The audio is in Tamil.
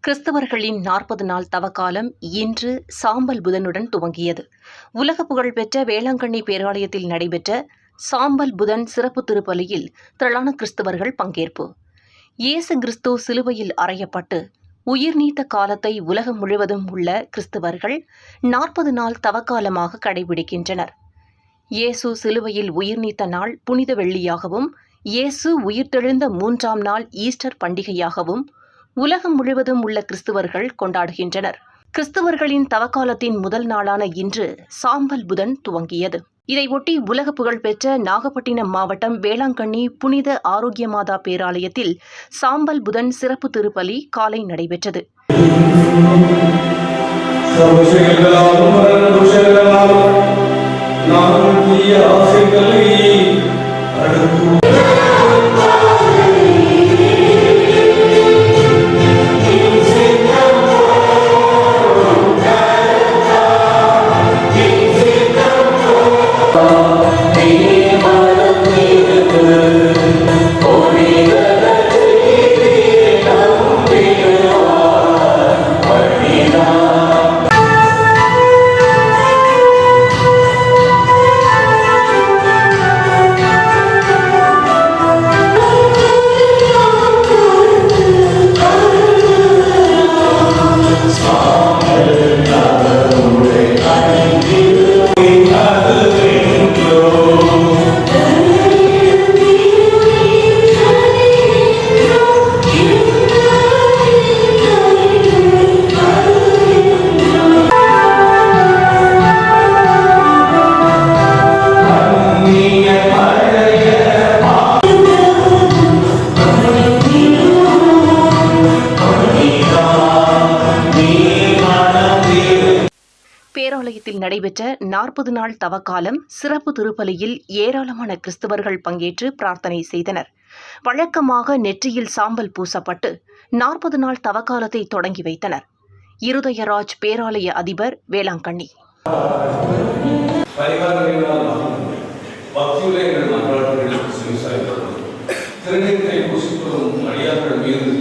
கிறிஸ்தவர்களின் 40 நாள் தவக்காலம் இன்று சாம்பல் புதனுடன் துவங்கியது. உலக புகழ்பெற்ற வேளாங்கண்ணி பேராலயத்தில் நடைபெற்ற சாம்பல் புதன் சிறப்பு திருப்பலியில் திரளான கிறிஸ்தவர்கள் பங்கேற்பு. இயேசு கிறிஸ்து சிலுவையில் அறையப்பட்டு உயிர் நீத்த காலத்தை உலகம் முழுவதும் உள்ள கிறிஸ்தவர்கள் 40 நாள் தவக்காலமாக கடைபிடிக்கின்றனர். இயேசு சிலுவையில் உயிர் நீத்த நாள் புனித வெள்ளியாகவும், இயேசு உயிர்த்தெழுந்த 3ஆம் நாள் ஈஸ்டர் பண்டிகையாகவும் உலகம் முழுவதும் உள்ள கிறிஸ்தவர்கள் கொண்டாடுகின்றனர். கிறிஸ்தவர்களின் தவக்காலத்தின் முதல் நாளான இன்று சாம்பல் புதன் துவங்கியது. இதையொட்டி உலக புகழ்பெற்ற நாகப்பட்டினம் மாவட்டம் வேளாங்கண்ணி புனித ஆரோக்கியமாதா பேராலயத்தில் சாம்பல் புதன் சிறப்பு திருப்பலி காலை நடைபெற்றது. பேராலயத்தில் நடைபெற்ற 40 நாள் தவக்காலம் சிறப்பு திருப்பலியில் ஏராளமான கிறிஸ்தவர்கள் பங்கேற்று பிரார்த்தனை செய்தனர். வழக்கமாக நெற்றியில் சாம்பல் பூசப்பட்டு 40 நாள் தவக்காலத்தை தொடங்கி வைத்தனர். இருதயராஜ் பேராலய அதிபர் வேளாங்கண்ணி. திருநீரை பூசிப்பதும் அடியார்கள் மீது